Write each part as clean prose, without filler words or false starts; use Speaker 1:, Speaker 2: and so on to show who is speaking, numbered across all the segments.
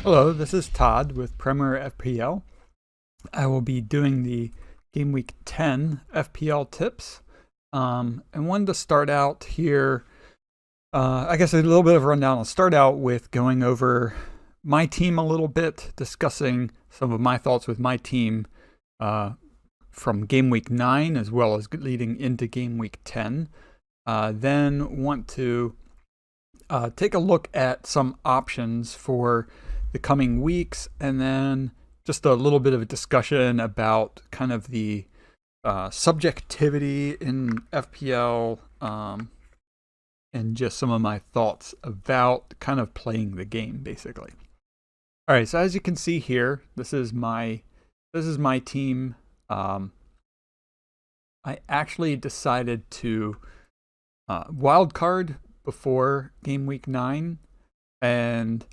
Speaker 1: Hello, this is Todd with Premier FPL. I will be doing the Gameweek 10 FPL tips. And wanted to start out here, I guess a little bit of a rundown. I'll start out with going over my team a little bit, discussing some of my thoughts with my team from Gameweek 9 as well as leading into Gameweek 10. Then want to take a look at some options for the coming weeks, and then just a little bit of a discussion about kind of the subjectivity in FPL, and just some of my thoughts about kind of playing the game, basically. All right, so as you can see here, this is my team. I actually decided to wild card before game week 9, and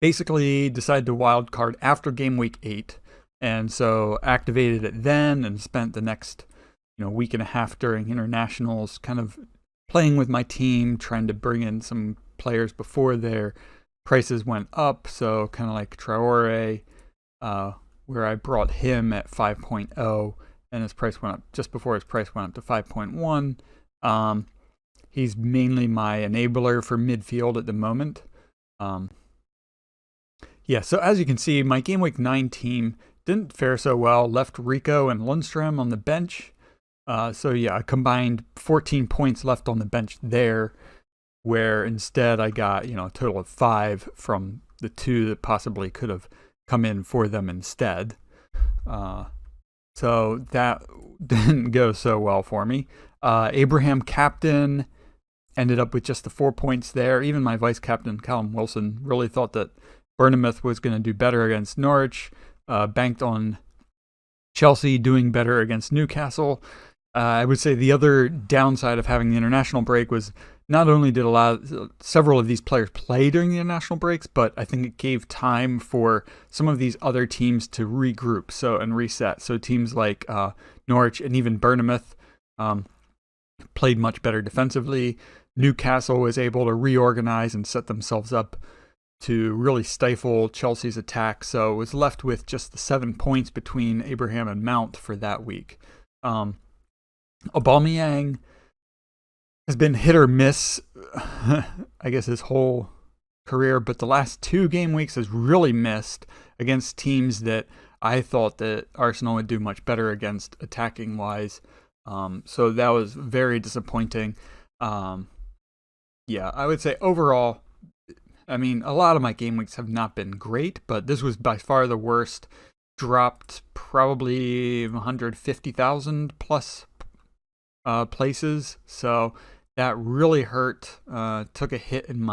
Speaker 1: basically decided to wild card after game week 8, and so activated it then and spent the next week and a half during internationals kind of playing with my team, trying to bring in some players before their prices went up. So kind of like Traore, where I brought him at 5.0 and his price went up just before his price went up to 5.1. He's mainly my enabler for midfield at the moment. Yeah, so as you can see, my Game Week 9 team didn't fare so well. Left Rico and Lundstrom on the bench. So yeah, I combined 14 points left on the bench there, where instead I got, a total of 5 from the 2 that possibly could have come in for them instead. So that didn't go so well for me. Abraham captain ended up with just the 4 points there. Even my vice captain, Callum Wilson, really thought that Bournemouth was going to do better against Norwich, banked on Chelsea doing better against Newcastle. I would say the other downside of having the international break was not only did several of these players play during the international breaks, but I think it gave time for some of these other teams to regroup and reset. So teams like Norwich and even Bournemouth played much better defensively. Newcastle was able to reorganize and set themselves up to really stifle Chelsea's attack, so was left with just the 7 points between Abraham and Mount for that week. Aubameyang has been hit or miss, I guess, his whole career, but the last 2 game weeks has really missed against teams that I thought that Arsenal would do much better against attacking-wise. So that was very disappointing. Yeah, I would say overall, a lot of my game weeks have not been great, but this was by far the worst. Dropped probably 150,000 plus places, so that really hurt. Took a hit in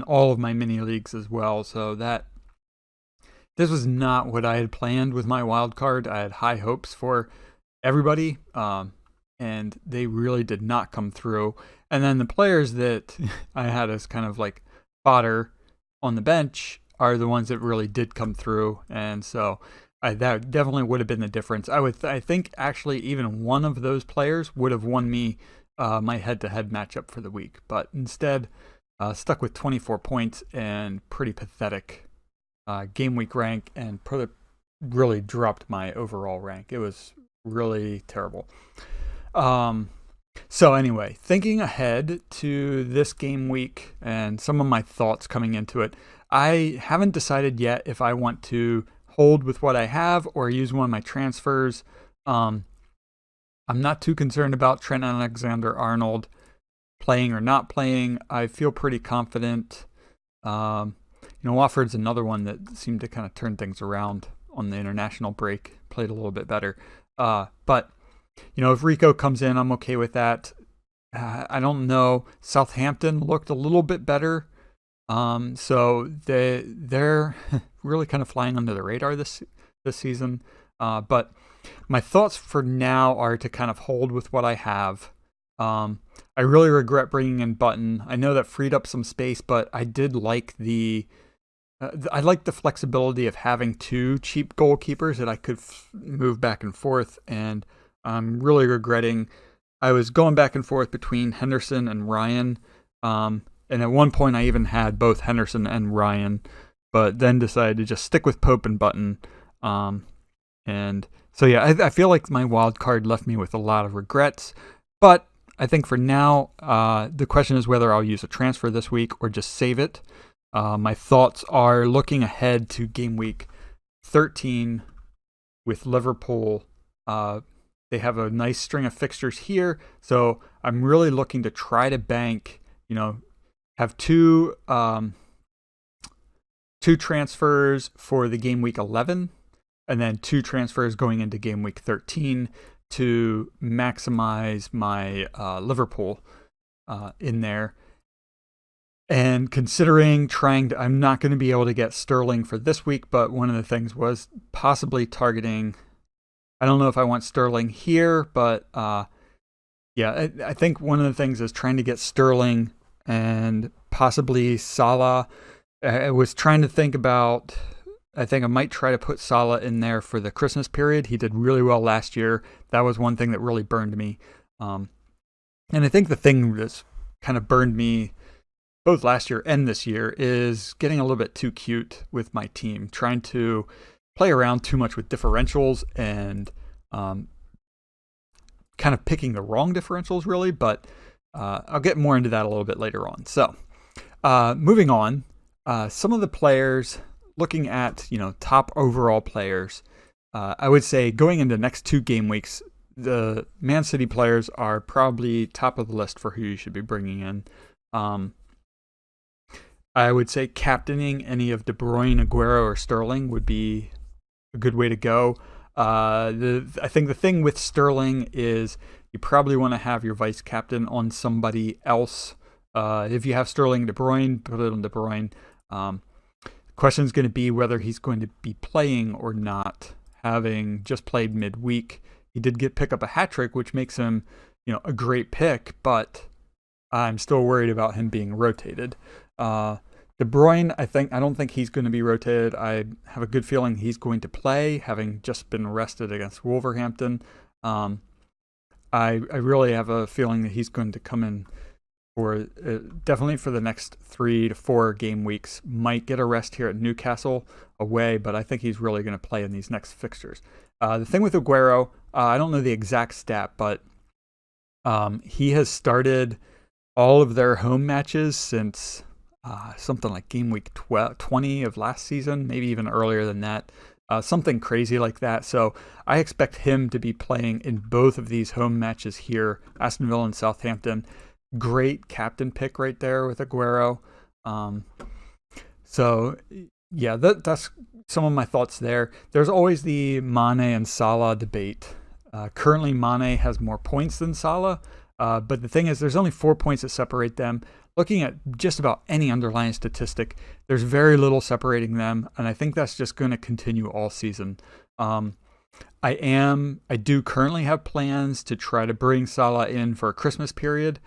Speaker 1: all of my mini leagues as well. So this was not what I had planned with my wild card. I had high hopes for everybody, and they really did not come through. And then the players that I had as kind of like fodder on the bench are the ones that really did come through, and so that definitely would have been the difference. I think actually even one of those players would have won me my head-to-head matchup for the week, but instead stuck with 24 points and pretty pathetic game week rank, and really dropped my overall rank. It was really terrible. So anyway, thinking ahead to this game week and some of my thoughts coming into it, I haven't decided yet if I want to hold with what I have or use one of my transfers. I'm not too concerned about Trent Alexander-Arnold playing or not playing. I feel pretty confident. Watford's another one that seemed to kind of turn things around on the international break, played a little bit better. But if Rico comes in, I'm okay with that. I don't know. Southampton looked a little bit better. So they're really kind of flying under the radar this season. But my thoughts for now are to kind of hold with what I have. I really regret bringing in Button. I know that freed up some space, but I did like the flexibility of having 2 cheap goalkeepers that I could move back and forth, and I'm really regretting. I was going back and forth between Henderson and Ryan, and And at one point, I even had both Henderson and Ryan, but then decided to just stick with Pope and Button. And so, yeah, I feel like my wild card left me with a lot of regrets. But I think for now, the question is whether I'll use a transfer this week or just save it. My thoughts are looking ahead to game week 13 with Liverpool. They have a nice string of fixtures here, so I'm really looking to try to bank, have two transfers for the game week 11, and then 2 transfers going into game week 13 to maximize my Liverpool in there. And considering I'm not going to be able to get Sterling for this week, but one of the things was possibly targeting. I don't know if I want Sterling here, but I think one of the things is trying to get Sterling and possibly Salah. I was trying to think about, I think I might try to put Salah in there for the Christmas period. He did really well last year. That was one thing that really burned me. And I think the thing that's kind of burned me both last year and this year is getting a little bit too cute with my team, trying to play around too much with differentials and kind of picking the wrong differentials, really. But I'll get more into that a little bit later on. So moving on, some of the players, looking at top overall players, I would say going into the next 2 game weeks, the Man City players are probably top of the list for who you should be bringing in. I would say captaining any of De Bruyne, Aguero, or Sterling would be a good way to go. I think the thing with Sterling is you probably want to have your vice captain on somebody else. If you have Sterling, De Bruyne, put it on De Bruyne. Question is going to be whether he's going to be playing or not. Having just played midweek, he did pick up a hat trick, which makes him, a great pick. But I'm still worried about him being rotated. De Bruyne, I don't think he's going to be rotated. I have a good feeling he's going to play, having just been rested against Wolverhampton. I really have a feeling that he's going to come in for definitely for the next 3 to 4 game weeks. Might get a rest here at Newcastle away, but I think he's really going to play in these next fixtures. The thing with Aguero, I don't know the exact stat, but he has started all of their home matches since something like game week 20 of last season, maybe even earlier than that. Something crazy like that. So I expect him to be playing in both of these home matches here, Aston Villa and Southampton. Great captain pick right there with Aguero. So yeah, that's some of my thoughts there. There's always the Mane and Salah debate. Currently, Mane has more points than Salah, but the thing is, there's only 4 points that separate them. Looking at just about any underlying statistic, there's very little separating them, and I think that's just going to continue all season. I do currently have plans to try to bring Salah in for a Christmas period.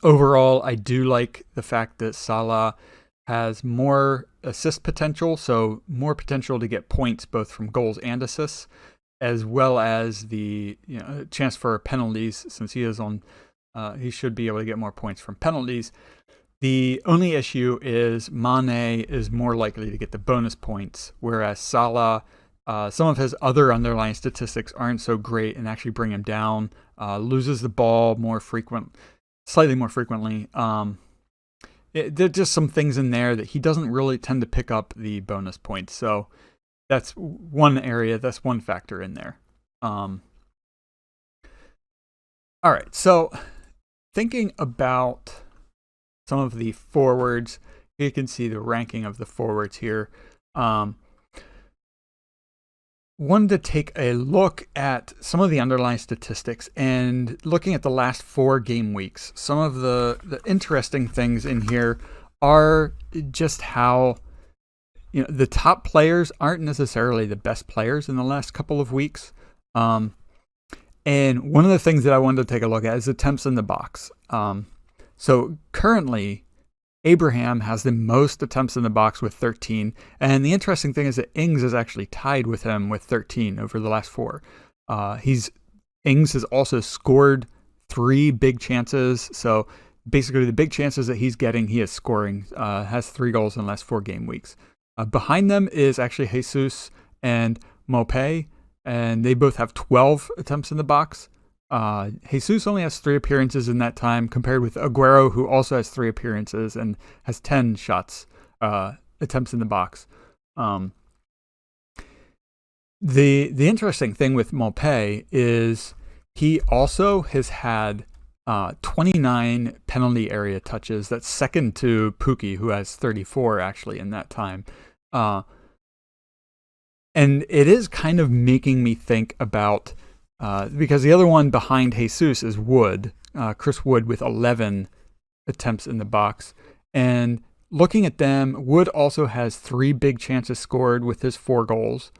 Speaker 1: Overall, I do like the fact that Salah has more assist potential, so more potential to get points both from goals and assists, as well as the chance for penalties, since he is on. He should be able to get more points from penalties. The only issue is Mane is more likely to get the bonus points, whereas Salah, some of his other underlying statistics aren't so great and actually bring him down. Loses the ball slightly more frequently. There's just some things in there that he doesn't really tend to pick up the bonus points. So that's one area, that's one factor in there. All right, so thinking about some of the forwards, you can see the ranking of the forwards here. Wanted to take a look at some of the underlying statistics and looking at the last 4 game weeks. Some of the interesting things in here are just how the top players aren't necessarily the best players in the last couple of weeks. And one of the things that I wanted to take a look at is attempts in the box. So currently, Abraham has the most attempts in the box with 13. And the interesting thing is that Ings is actually tied with him with 13 over the last 4. Ings has also scored 3 big chances. So basically the big chances that he's getting, he is scoring. Has 3 goals in the last 4 game weeks. Behind them is actually Jesus and Mopé, and they both have 12 attempts in the box. Jesus only has 3 appearances in that time, compared with Aguero, who also has 3 appearances and has 10 shots, attempts in the box. The interesting thing with Mopé is he also has had 29 penalty area touches. That's second to Pukki, who has 34 actually in that time. And it is kind of making me think about, because the other one behind Jesus is Wood, Chris Wood, with 11 attempts in the box. And looking at them, Wood also has 3 big chances scored with his 4 goals.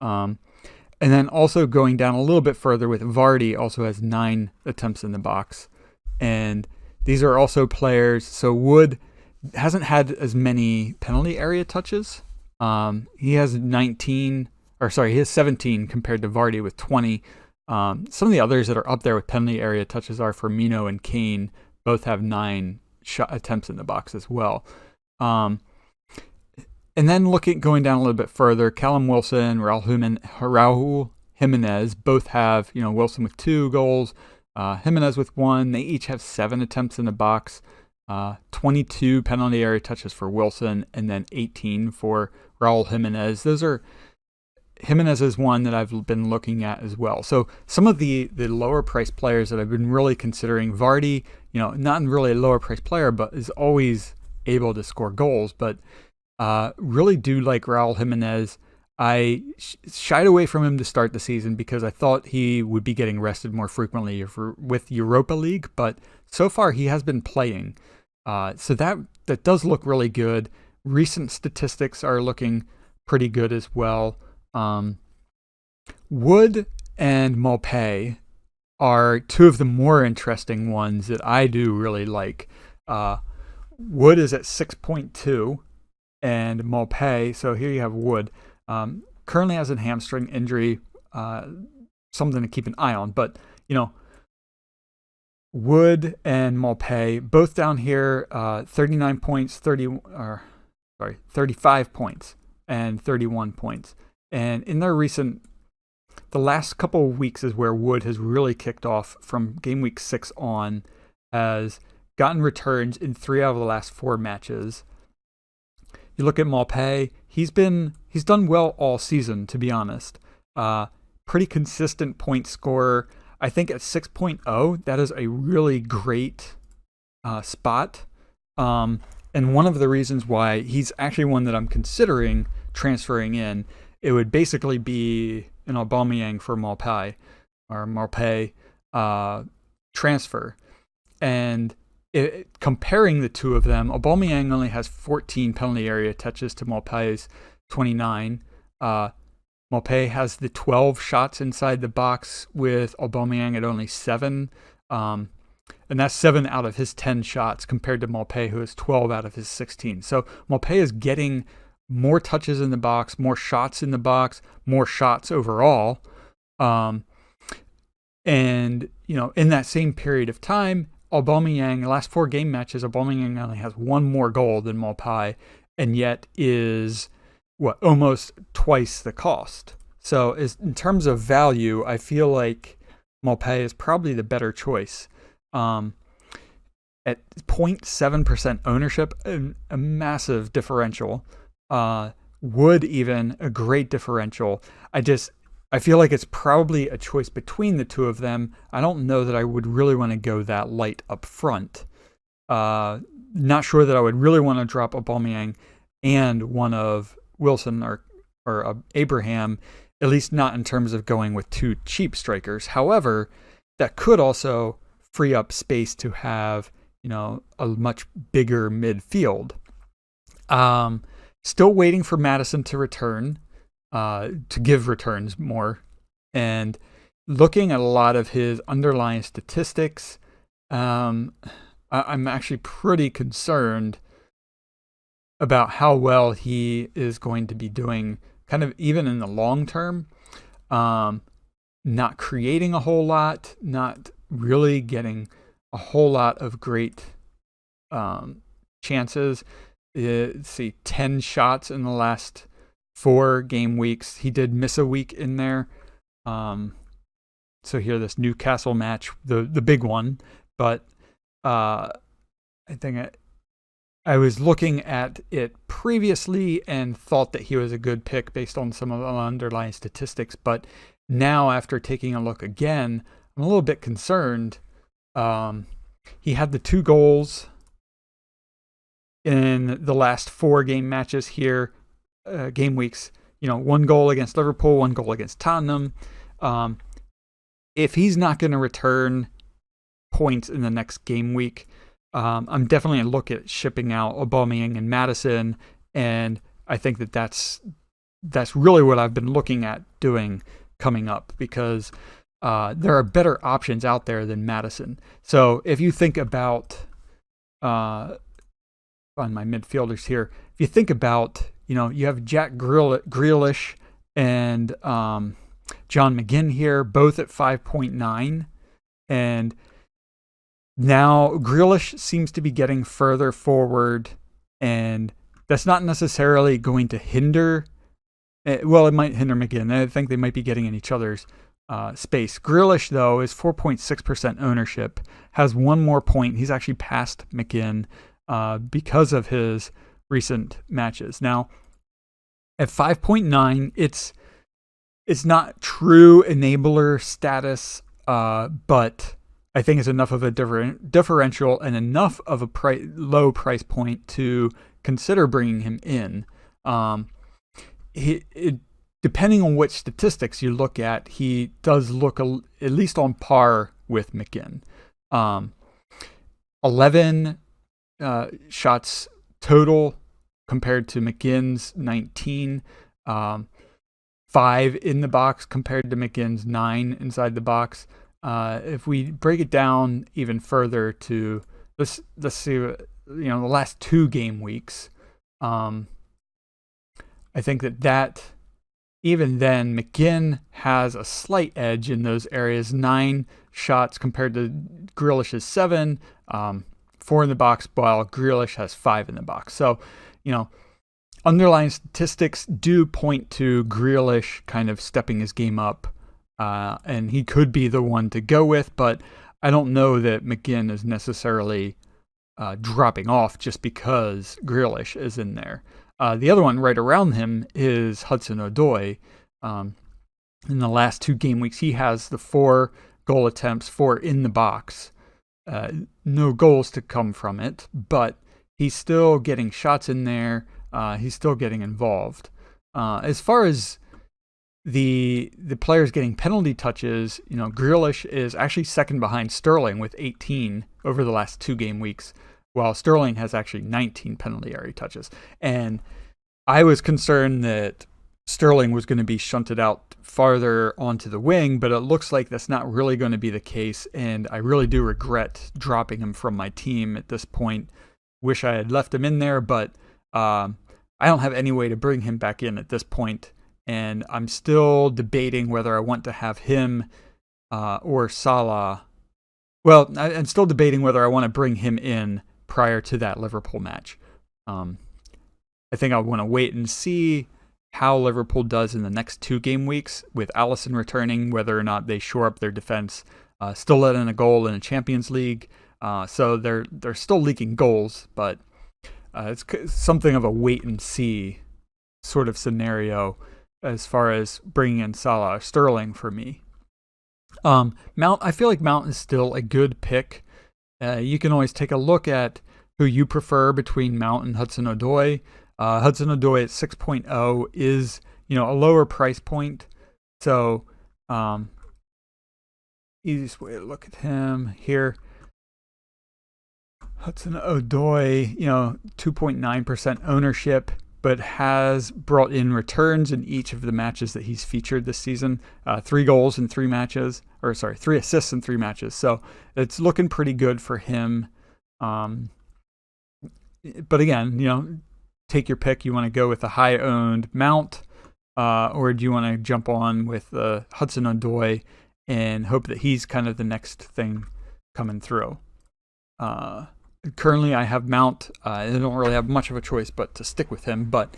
Speaker 1: And then also going down a little bit further with Vardy, also has 9 attempts in the box. And these are also players. So Wood hasn't had as many penalty area touches. He has 17 compared to Vardy with 20. Some of the others that are up there with penalty area touches are Firmino and Kane. Both have 9 attempts in the box as well. And then going down a little bit further, Callum Wilson, Raul Jimenez both have, Wilson with 2 goals, Jimenez with 1. They each have 7 attempts in the box, 22 penalty area touches for Wilson, and then 18 for Raul Jimenez. Jimenez is one that I've been looking at as well. So some of the lower price players that I've been really considering, Vardy, not really a lower price player, but is always able to score goals, but really do like Raul Jimenez. I shied away from him to start the season because I thought he would be getting rested more frequently with Europa League, but so far he has been playing. So that does look really good. Recent statistics are looking pretty good as well. Wood and Mopé are 2 of the more interesting ones that I do really like. Wood is at 6.2. And Mopé, so here you have Wood, currently has a hamstring injury, something to keep an eye on. But, Wood and Mopé, both down here, 39 points, 35 points, and 31 points. And in the last couple of weeks is where Wood has really kicked off. From game week 6 on, has gotten returns in 3 out of the last 4 matches. You look at Mopé, he's done well all season, to be honest. Pretty consistent point scorer. I think at 6.0, that is a really great spot. And one of the reasons why he's actually one that I'm considering transferring in, it would basically be an Aubameyang for Mopé, or Mopé transfer. And comparing the 2 of them, Aubameyang only has 14 penalty area touches to Mopé's 29. Mopé has the 12 shots inside the box, with Aubameyang at only 7. And that's 7 out of his 10 shots, compared to Mopé, who has 12 out of his 16. So Mopé is getting more touches in the box, more shots in the box, more shots overall. And, in that same period of time, Aubameyang, the last 4 game matches, Aubameyang only has 1 more goal than Mopé, and yet is almost twice the cost. So in terms of value, I feel like Mopé is probably the better choice. At 0.7% ownership, a massive differential. Wood, even a great differential. I feel like it's probably a choice between the 2 of them. I don't know that I would really want to go that light up front. Not sure that I would really want to drop Aubameyang and one of Wilson or Abraham, at least not in terms of going with 2 cheap strikers. However, that could also free up space to have, a much bigger midfield. Still waiting for Maddison to return. To give returns more, and looking at a lot of his underlying statistics, I'm actually pretty concerned about how well he is going to be doing, kind of even in the long term. Not creating a whole lot, not really getting a whole lot of great chances. Let's see, 10 shots in the last 4 game weeks. He did miss a week in there. So here, this Newcastle match, the big one. But I think I was looking at it previously and thought that he was a good pick based on some of the underlying statistics. But now, after taking a look again, I'm a little bit concerned. He had the 2 goals in the last 4 game matches here, game weeks. 1 goal against Liverpool, 1 goal against Tottenham. If he's not going to return points in the next game week, I'm definitely going to look at shipping out Aubameyang and Maddison, and I think that's really what I've been looking at doing coming up, because there are better options out there than Maddison. So if you think about on my midfielders here, if you think about, you have Jack Grealish and John McGinn here, both at 5.9, and now Grealish seems to be getting further forward, and that's not necessarily going to hinder. Well, it might hinder McGinn. I think they might be getting in each other's space. Grealish, though, is 4.6% ownership, has 1 more point. He's actually passed McGinn because of his recent matches. Now, at 5.9, it's not true enabler status, but I think it's enough of a differential and enough of a low price point to consider bringing him in. Depending on which statistics you look at, he does look at least on par with McGinn. 11 shots total compared to McGinn's 19. 5 in the box compared to McGinn's 9 inside the box. If we break it down even further to let's see, the last 2 game weeks, I think that even then McGinn has a slight edge in those areas. 9 shots compared to Grealish's 7, 4 in the box, while Grealish has 5 in the box. So, underlying statistics do point to Grealish kind of stepping his game up, and he could be the one to go with, but I don't know that McGinn is necessarily dropping off just because Grealish is in there. The other one right around him is Hudson-Odoi. In the last 2 game weeks, he has the 4 goal attempts, 4 in the box. No goals to come from it, but he's still getting shots in there. He's still getting involved. As far as the players getting penalty touches, Grealish is actually second behind Sterling with 18 over the last 2 game weeks, while Sterling has actually 19 penalty area touches. And I was concerned that Sterling was going to be shunted out farther onto the wing, but it looks like that's not really going to be the case, and I really do regret dropping him from my team at this point. Wish I had left him in there, but I don't have any way to bring him back in at this point, and I'm still debating whether I want to have him or Salah. Well, I'm still debating whether I want to bring him in prior to that Liverpool match. I think I want to wait and see how Liverpool does in the next 2 game weeks with Alisson returning, whether or not they shore up their defense. Still let in a goal in a Champions League, so they're still leaking goals, but it's something of a wait and see sort of scenario as far as bringing in Salah or Sterling for me. Mount, I feel like Mount is still a good pick. You can always take a look at who you prefer between Mount and Hudson-Odoi. Hudson-Odoi at 6.0 is, a lower price point. So, easiest way to look at him here. Hudson-Odoi, 2.9% ownership, but has brought in returns in each of the matches that he's featured this season. 3 goals in 3 matches, 3 assists in 3 matches. So it's looking pretty good for him. But again, take your pick. You want to go with a high-owned Mount, or do you want to jump on with Hudson-Odoi and hope that he's kind of the next thing coming through? currently I have Mount. I don't really have much of a choice but to stick with him. But,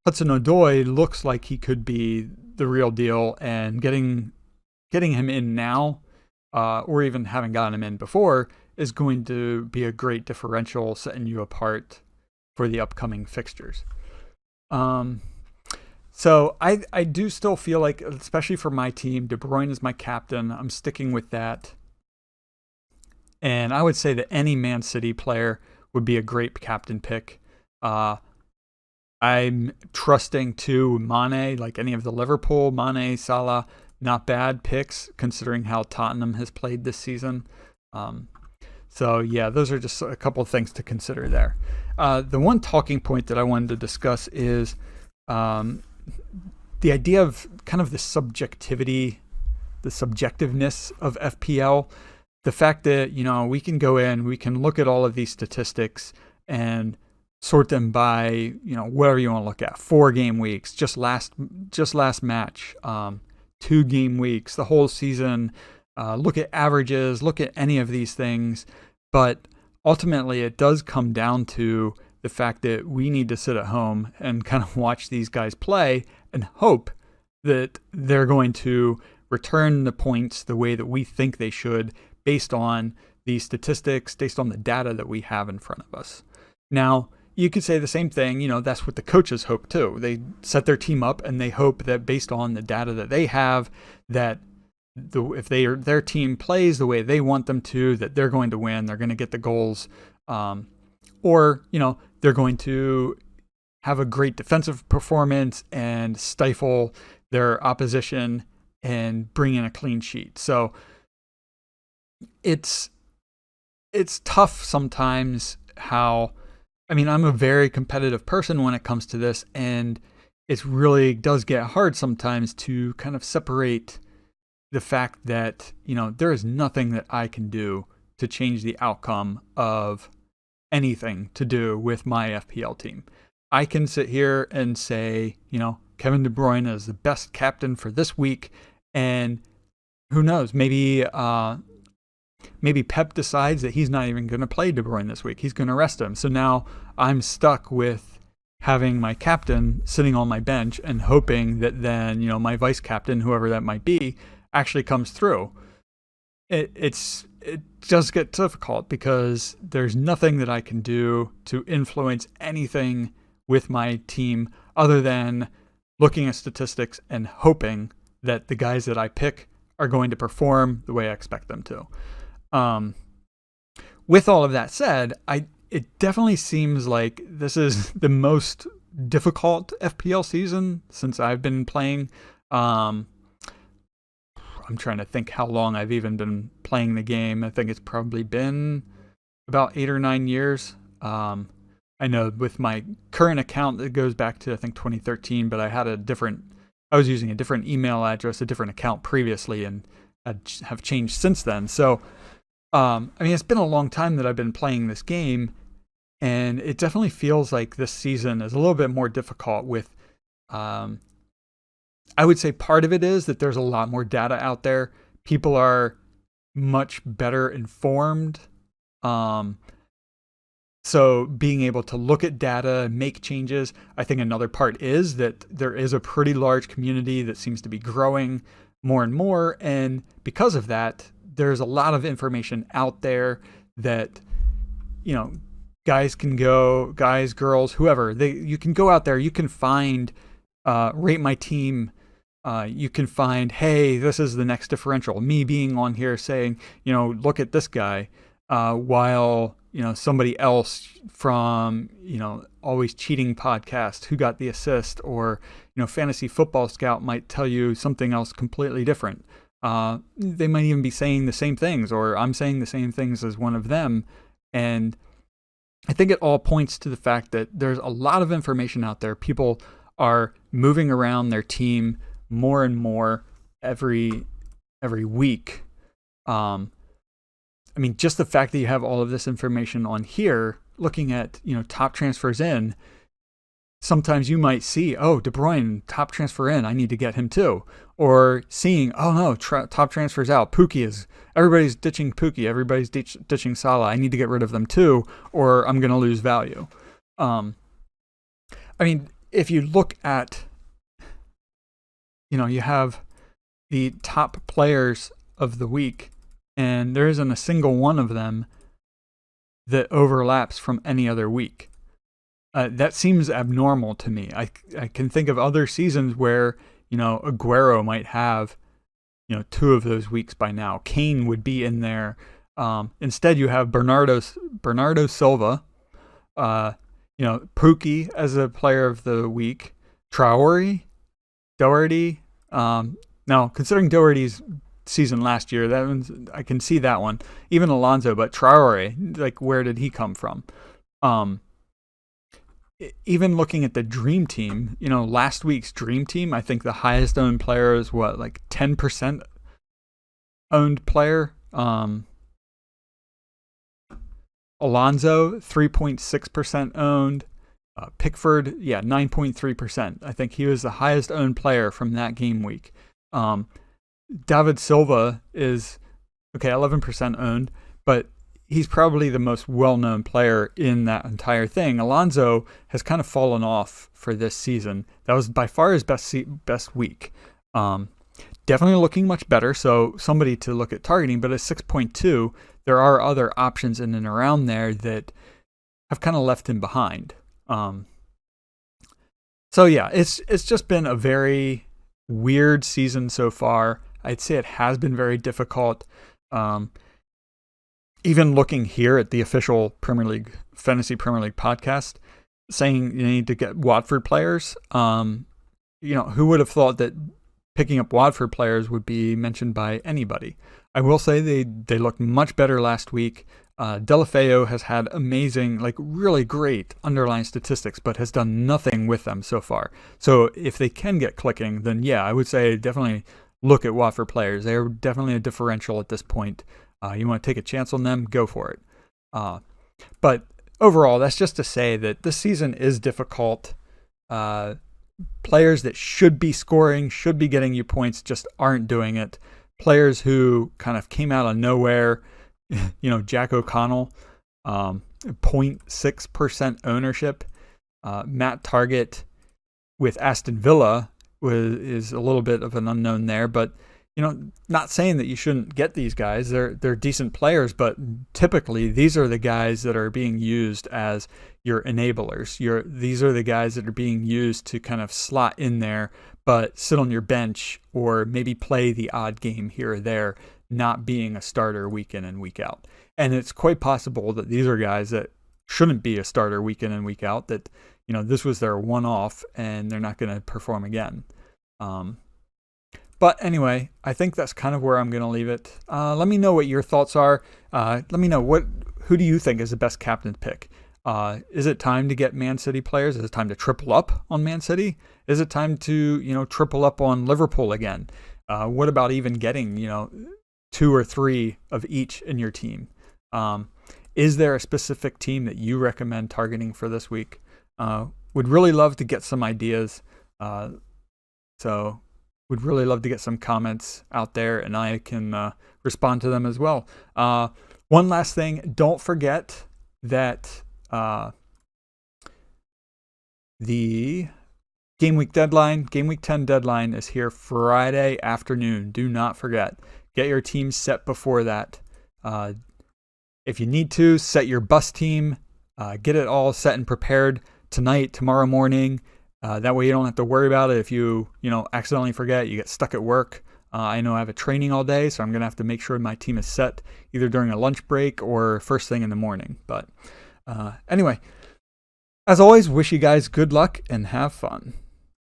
Speaker 1: Hudson-Odoi looks like he could be the real deal, and getting him in now, or even having gotten him in before, is going to be a great differential, setting you apart for the upcoming fixtures. So I do still feel like, especially for my team, De Bruyne is my captain. I'm sticking with that. And I would say that any Man City player would be a great captain pick. I'm trusting to Mane, like any of the Liverpool, Mane, Salah, not bad picks considering how Tottenham has played this season. So yeah, those are just a couple of things to consider there. The one talking point that I wanted to discuss is the idea of kind of the subjectivity, the subjectiveness of FPL. The fact that, we can go in, we can look at all of these statistics and sort them by, whatever you want to look at. 4 game weeks, just last match, 2 game weeks, the whole season, look at averages, look at any of these things. But ultimately, it does come down to the fact that we need to sit at home and kind of watch these guys play and hope that they're going to return the points the way that we think they should, based on these statistics, based on the data that we have in front of us. Now, you could say the same thing, that's what the coaches hope too. They set their team up and they hope that based on the data that they have, that if their team plays the way they want them to, that they're going to win, they're going to get the goals, or, they're going to have a great defensive performance and stifle their opposition and bring in a clean sheet. So it's tough sometimes how, I'm a very competitive person when it comes to this, and it really does get hard sometimes to kind of separate the fact that, there is nothing that I can do to change the outcome of anything to do with my FPL team. I can sit here and say, Kevin De Bruyne is the best captain for this week, and who knows, maybe Pep decides that he's not even going to play De Bruyne this week. He's going to rest him. So now I'm stuck with having my captain sitting on my bench and hoping that then, my vice captain, whoever that might be, actually comes through. It does get difficult because there's nothing that I can do to influence anything with my team other than looking at statistics and hoping that the guys that I pick are going to perform the way I expect them to. With all of that said, it definitely seems like this is the most difficult FPL season since I've been playing. I'm trying to think how long I've even been playing the game. I think it's probably been about 8 or 9 years. I know with my current account, it goes back to, I think, 2013, but I was using a different email address, a different account previously, and have changed since then. So, it's been a long time that I've been playing this game, and it definitely feels like this season is a little bit more difficult with, I would say part of it is that there's a lot more data out there. People are much better informed. So being able to look at data, make changes. I think another part is that there is a pretty large community that seems to be growing more and more. And because of that, there's a lot of information out there that, guys, girls, whoever, you can go out there, you can find, rate my team. You can find, hey, this is the next differential. Me being on here saying, look at this guy, while, somebody else from, Always Cheating podcast who got the assist, or, Fantasy Football Scout might tell you something else completely different. They might even be saying the same things, or I'm saying the same things as one of them. And I think it all points to the fact that there's a lot of information out there. People are moving around their team more and more every week. Just the fact that you have all of this information on here, looking at, top transfers in, sometimes you might see, oh, De Bruyne, top transfer in, I need to get him too. Or seeing, oh no, top transfer's out. Everybody's ditching Pookie, everybody's ditching Salah. I need to get rid of them too, or I'm going to lose value. I mean, if you look at, you have the top players of the week, and there isn't a single one of them that overlaps from any other week. That seems abnormal to me. I can think of other seasons where, Aguero might have, 2 of those weeks by now. Kane would be in there. Instead, you have Bernardo Silva, Pookie as a player of the week, Traore, Doherty. Now, considering Doherty's season last year, I can see that one. Even Alonso, but Traore, where did he come from? Even looking at the Dream Team, last week's Dream Team, I think the highest owned player is 10% owned player. Alonso, 3.6% owned. Pickford, 9.3%. I think he was the highest owned player from that game week. David Silva is, 11% owned, but he's probably the most well-known player in that entire thing. Alonso has kind of fallen off for this season. That was by far his best week. Definitely looking much better, so somebody to look at targeting, but at 6.2, there are other options in and around there that have kind of left him behind. It's just been a very weird season so far. I'd say it has been very difficult. Even looking here at the official Fantasy Premier League podcast, saying you need to get Watford players. Who would have thought that picking up Watford players would be mentioned by anybody? I will say they looked much better last week. Deulofeu has had amazing, really great underlying statistics, but has done nothing with them so far. So if they can get clicking, then I would say definitely look at Watford players. They are definitely a differential at this point. You want to take a chance on them, go for it. But overall, that's just to say that this season is difficult. Players that should be scoring, should be getting you points, just aren't doing it. Players who kind of came out of nowhere, Jack O'Connell, 0.6% ownership. Matt Target with Aston Villa is a little bit of an unknown there, but not saying that you shouldn't get these guys. They're decent players, but typically these are the guys that are being used as your enablers. These are the guys that are being used to kind of slot in there, but sit on your bench or maybe play the odd game here or there, not being a starter week in and week out. And it's quite possible that these are guys that shouldn't be a starter week in and week out, that this was their one-off and they're not going to perform again. But anyway, I think that's kind of where I'm going to leave it. Let me know what your thoughts are. Let me know who do you think is the best captain pick? Is it time to get Man City players? Is it time to triple up on Man City? Is it time to triple up on Liverpool again? What about even getting 2 or 3 of each in your team? Is there a specific team that you recommend targeting for this week? Would really love to get some ideas. So would really love to get some comments out there, and I can respond to them as well. One last thing, don't forget that the Game Week 10 deadline is here Friday afternoon. Do not forget. Get your team set before that. If you need to, set your bus team. Get it all set and prepared tonight, tomorrow morning. That way you don't have to worry about it if you accidentally forget, you get stuck at work. I know I have a training all day, so I'm going to have to make sure my team is set either during a lunch break or first thing in the morning. But anyway, as always, wish you guys good luck and have fun.